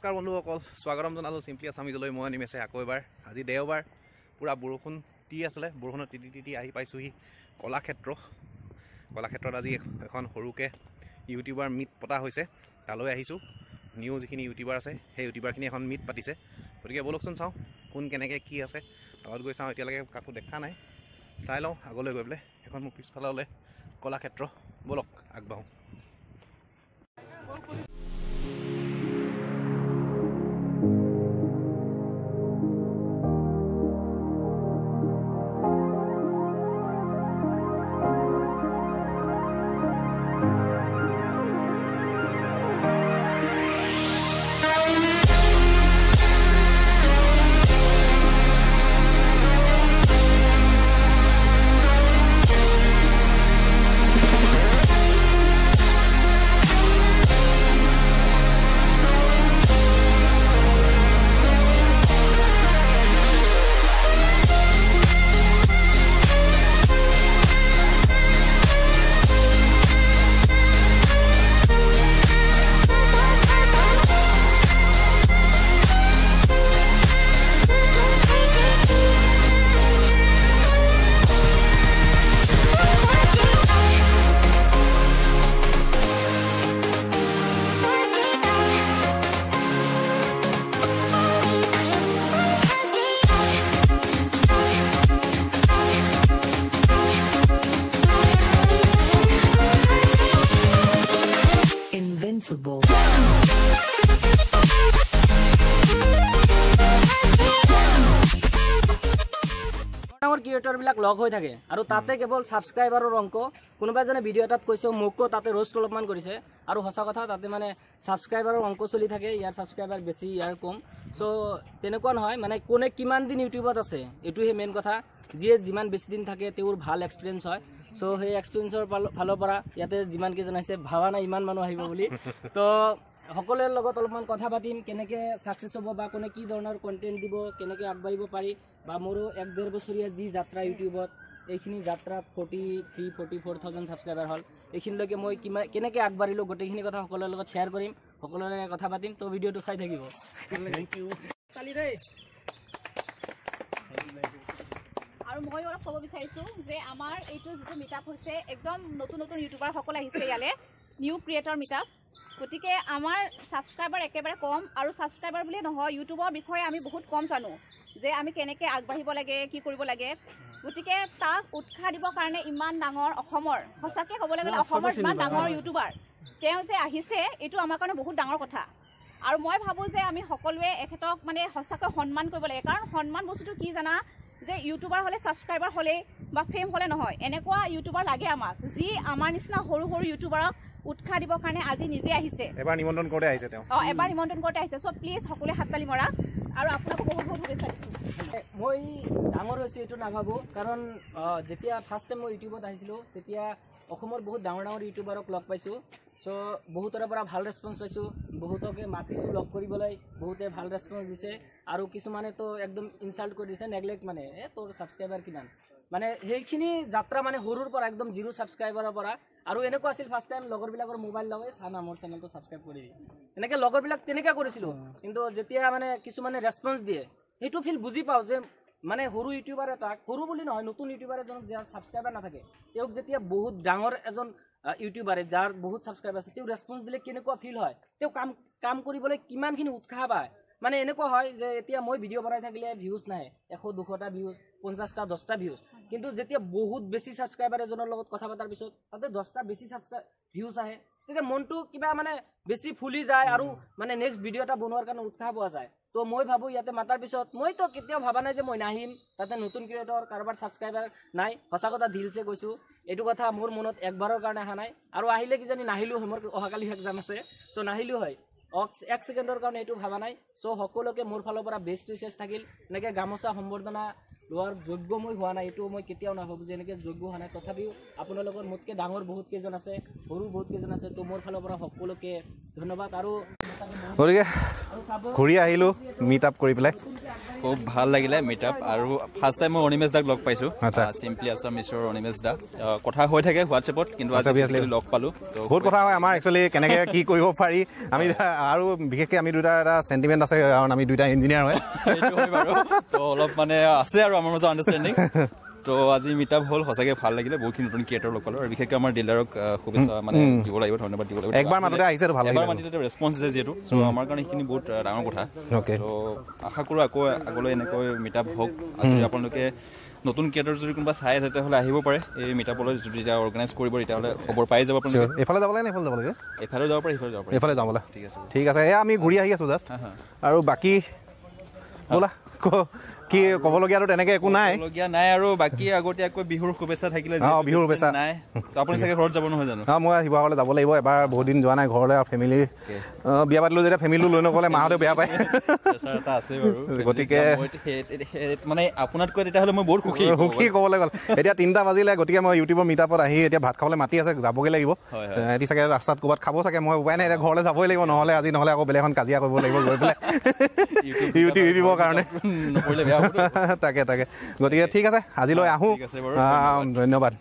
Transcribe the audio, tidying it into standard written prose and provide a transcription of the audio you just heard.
নমস্কাৰ বন্ধুসকল, স্বাগতম জনালোঁ চিম্পলি আছামিজলৈ। মই নিমেছে আকৌ এবাৰ। আজি দেওবাৰ, পূৰা বৰষুণ দি আছিলে। বৰষুণত তিতি তিতি আহি পাইছোঁহি কলাক্ষেত্ৰত। আজি এখন সৰুকৈ ইউটিউবাৰ মিট পতা হৈছে, তালৈ আহিছোঁ। নিউ যিখিনি ইউটিউবাৰ আছে সেই ইউটিউবাৰখিনি এখন মিট পাতিছে। গতিকে ব'লকচোন চাওঁ কোন কেনেকৈ কি আছে। তাত গৈ চাওঁ, এতিয়ালৈকে কাকো দেখা নাই। চাই লওঁ আগলৈ গৈ পেলাই। এখন মোৰ পিছফালে হ'লে কলাক্ষেত্ৰ। ব'লক আগবাঢ়োঁ। Invincible. ক্ৰিয়েটৰবিলাক লগ হৈ থাকে আৰু তাতে কেৱল ছাবস্ক্ৰাইবাৰৰ অংক। কোনোবা এজনে ভিডিঅ' এটাত কৈছে, মোকো তাতে ৰোষ্ট অলপমান কৰিছে। আৰু সঁচা কথা, তাতে মানে ছাবস্ক্ৰাইবাৰৰ অংক চলি থাকে। ইয়াৰ ছাবস্ক্ৰাইবাৰ বেছি, ইয়াৰ কম। চ' তেনেকুৱা নহয়, মানে কোনে কিমান দিন ইউটিউবত আছে এইটোহে মেইন কথা। যিয়ে যিমান বেছি দিন থাকে তেওঁৰ ভাল এক্সপিৰিয়েঞ্চ হয়। চ' সেই এক্সপিৰিয়েঞ্চৰ ফালৰ পৰা ইয়াতে যিমান কেইজন আহিছে, ভাবা নাই ইমান মানুহ আহিব বুলি। তো সকলোৰে লগত অলপমান কথা পাতিম, কেনেকৈ ছাকচেছ হ'ব বা কোনে কি ধৰণৰ কণ্টেণ্ট দিব, কেনেকৈ আগবাঢ়িব পাৰি। বা মোৰো 1-1.5 বছৰীয়া যি যাত্ৰা ইউটিউবত, এইখিনি যাত্ৰাত 44,000 ছাবস্ক্ৰাইবাৰ হ'ল। এইখিনিলৈকে মই কেনেকৈ আগবাঢ়িলোঁ, গোটেইখিনি কথা সকলোৰে লগত শ্বেয়াৰ কৰিম, সকলোৰে কথা পাতিম। তো ভিডিঅ'টো চাই থাকিব। আৰু মই অলপ ক'ব বিচাৰিছোঁ যে আমাৰ এইটো যিটো মিটআপ হৈছে, একদম নতুন ইউটিউবাৰসকল আহিছে ইয়ালৈ, নিউ ক্ৰিয়েটৰ মিটআপ। গতিকে আমাৰ ছাবস্ক্ৰাইবাৰ একেবাৰে কম, আৰু ছাবস্ক্ৰাইবাৰ বুলিয়ে নহয়, ইউটিউবৰ বিষয়ে আমি বহুত কম জানো যে আমি কেনেকৈ আগবাঢ়িব লাগে, কি কৰিব লাগে। গতিকে তাক উৎসাহ দিবৰ কাৰণে ইমান ডাঙৰ অসমৰ, সঁচাকৈ ক'বলৈ গ'লে অসমৰ ইমান ডাঙৰ ইউটিউবাৰ তেওঁ যে আহিছে, এইটো আমাৰ কাৰণে বহুত ডাঙৰ কথা। আৰু মই ভাবোঁ যে আমি সকলোৱে এখেতক মানে সঁচাকৈ সন্মান কৰিব লাগে। কাৰণ সন্মান বস্তুটো কি জানা, যে ইউটিউবাৰ হ'লে ছাবস্ক্ৰাইবাৰ হ'লেই বা ফেম হ'লে নহয়, এনেকুৱা ইউটিউবাৰ লাগে আমাক, যি আমাৰ নিচিনা সৰু ইউটিউবাৰক উৎসাহ দিবৰ কাৰণে আজি নিজে আহিছে। এবাৰ নিমন্ত্ৰণ কৰোঁতে আহিছে তেওঁ। এবাৰ নিমন্ত্ৰণ কৰোঁতে আহিছে। চ' প্লিজ সকলোৱে হাততালি মৰা, আৰু আপোনাকো বহুত শুভেচ্ছা দিছোঁ। মই ডাঙৰ হৈছোঁ এইটো নাভাবোঁ, কাৰণ যেতিয়া ফাৰ্ষ্ট টাইম মই ইউটিউবত আহিছিলোঁ, তেতিয়া অসমৰ বহুত ডাঙৰ ইউটিউবাৰক লগ পাইছোঁ। চ' বহুতৰে পৰা ভাল ৰেছপন্স পাইছোঁ। বহুতকে মাতিছোঁ লগ কৰিবলৈ, বহুতে ভাল ৰেছপন্স দিছে। আৰু কিছুমানেতো একদম ইনচাল্ট কৰি দিছে, নেগলেক্ট, মানে তোৰ ছাবস্ক্ৰাইবাৰ কিমান, মানে সেইখিনি যাত্ৰা মানে সৰুৰ পৰা একদম 0 ছাবস্ক্ৰাইবাৰৰ পৰা। আৰু এনেকুৱা আছিল ফাৰ্ষ্ট টাইম লগৰবিলাকৰ মোবাইল লগাই চানা মোৰ চেনেলটো ছাবস্ক্ৰাইব কৰি দিয়ে, এনেকৈ লগৰবিলাক তেনেকৈ কৰিছিলোঁ। কিন্তু যেতিয়া মানে কিছুমানে ৰেছপন্স দিয়ে, সেইটো ফিল বুজি পাওঁ যে মানে সৰু ইউটিউবাৰ এটাক, সৰু বুলি নহয়, নতুন ইউটিউবাৰ এজনক যাৰ ছাবস্ক্ৰাইবাৰ নাথাকে, তেওঁক যেতিয়া বহুত ডাঙৰ এজন ইউটিউবাৰে যাৰ বহুত ছাবস্ক্ৰাইবাৰ আছে, তেওঁ ৰেছপন্স দিলে কেনেকুৱা ফিল হয়, তেওঁ কাম কৰিবলৈ কিমানখিনি উৎসাহ পায়। মানে এনেকুৱা হয় যে এতিয়া মই ভিডিঅ' বনাই থাকিলে ভিউজ নাহে, 100-200টা ভিউজ, 50টা 10টা ভিউজ। কিন্তু যেতিয়া বহুত বেছি ছাবস্ক্ৰাইবাৰ এজনৰ লগত কথা পতাৰ পিছত তাতে 10টা বেছি ভিউজ আহে, তেতিয়া মনটো কিবা মানে বেছি ফুলি যায়, আৰু মানে নেক্সট ভিডিঅ' এটা বনোৱাৰ কাৰণে উৎসাহ পোৱা যায়। তো মই ভাবোঁ ইয়াতে মাতাৰ পিছত, মইতো কেতিয়াও ভাবা নাই যে মই নাহিম, তাতে নতুন ক্ৰিয়েটৰ কাৰোবাৰ ছাবস্ক্ৰাইবাৰ নাই। সঁচা কথা দিলছে কৈছোঁ, এইটো কথা মোৰ মনত একবাৰৰ কাৰণে অহা নাই। আৰু আহিলে কিজানি নাহিলোঁ হয়, মোৰ অহাকালি এক্সাম আছে। চ' নাহিলোঁ হয়, 1 ছেকেণ্ডৰ কাৰণে এইটো ভাবা নাই। চ' সকলোকে মোৰ ফালৰ পৰা বেষ্ট উইচেছ থাকিল। এনেকৈ গামোচা সম্বৰ্ধনা লোৱাৰ যোগ্য মই হোৱা নাই, এইটো মই কেতিয়াও নাভাবোঁ যে এনেকৈ যোগ্য হোৱা নাই। তথাপিও আপোনালোকৰ মোতকৈ ডাঙৰ বহুত কেইজন আছে, সৰু বহুত কেইজন আছে। তো মোৰ ফালৰ পৰা সকলোকে ধন্যবাদ। আৰু গতিকে ঘূৰি আহিলোঁ মিট আপ কৰি পেলাই খুব ভাল লাগিলে মিটআপ আৰু ফাৰ্ষ্ট টাইম মই অনিমেশ দাক লগ পাইছো আচ্ছা। চিম্পলি আছামিছৰ অনিমেশ দা কথা হৈ থাকে হোৱাটছএপত কিন্তু আজি লগ পালো বহুত কথা হয় আমাৰ একচুৱেলি কেনেকৈ কি কৰিব পাৰি আমি আৰু বিশেষকৈ আমি দুটা এটা চেণ্টিমেণ্ট আছে কাৰণ আমি দুটা ইঞ্জিনিয়াৰ হয় তো অলপ মানে আছে আৰু আমাৰ মাজত আণ্ডাৰষ্টেণ্ডিং তো আজি মিটআপ হ'ল সঁচাকৈ ভাল লাগিলে বহুতখিনি নতুন ক্ৰিয়েটৰ লগ পালোঁ আৰু বিশেষকৈ আমাৰ ডিলাৰক শুভেচ্ছা মানে দিব লাগিব ধন্যবাদ দিব লাগিব একবাৰ মাততে আহিছে ভাল এবাৰ লাগিলে মাতিতে ৰেছপন্স দিছে যিহেতু চ' আমাৰ কাৰণে সেইখিনি বহুত ডাঙৰ কথা অ'কে তো আশা কৰোঁ আকৌ আগলৈ এনেকৈ মিটআপ হওক আজি আপোনালোকে নতুন ক্ৰিয়েটৰ যদি কোনোবা চাই আছে তেতিয়াহ'লে আহিব পাৰে এই মিটআপলৈ যদি যেতিয়া অৰ্গেনাইজ কৰিব তেতিয়াহ'লে খবৰ পাই যাব আপোনালোকে এইফালে যাব লাগে নে এইফালে যাব লাগে এইফালেও যাব পাৰে সিফালে যাব পাৰে এইফালে যাম ব'লা ঠিক আছে ঠিক আছে এয়া আমি ঘূৰি আহি আছোঁ জাষ্ট আৰু বাকী ব'লা কি ক'বলগীয়াতো তেনেকৈ একো নাই ক'বলগীয়া নাই আৰু বাকী আগতীয়াকৈ বিহুৰ শুভেচ্ছা থাকিলে বিহুৰ শুভেচ্ছা নাই তো আপুনি চাগে ঘৰত যাব নহয় জানো মই শিৱসাগৰলৈ যাব লাগিব এবাৰ বহুত দিন যোৱা নাই ঘৰলৈ আৰু ফেমিলি বিয়া পাতিলোঁ যেতিয়া ফেমিলিটো লৈ নগ'লে মাহঁতে বেয়া পায় এটা আছে বাৰু গতিকে মানে আপোনাতকৈ তেতিয়াহ'লে মই বহুত সুখী ক'বলৈ গ'ল এতিয়া 3টা বাজিলে গতিকে মই ইউটিউবৰ মিটআপত আহি এতিয়া ভাত খাবলৈ মাতি আছে যাবগৈ লাগিব এটি চাগে ৰাস্তাত ক'ৰবাত খাব চাগে মই উপায় নাই এতিয়া ঘৰলৈ যাবই লাগিব নহ'লে আকৌ বেলেগ এখন কাজিয়া কৰিব লাগিব গৈ পেলাই ইউটিউবৰ কাৰণে নকৰিলে বেয়া হ'ব তাকে গতিকে ঠিক আছে আজিলৈ আহোঁ ধন্যবাদ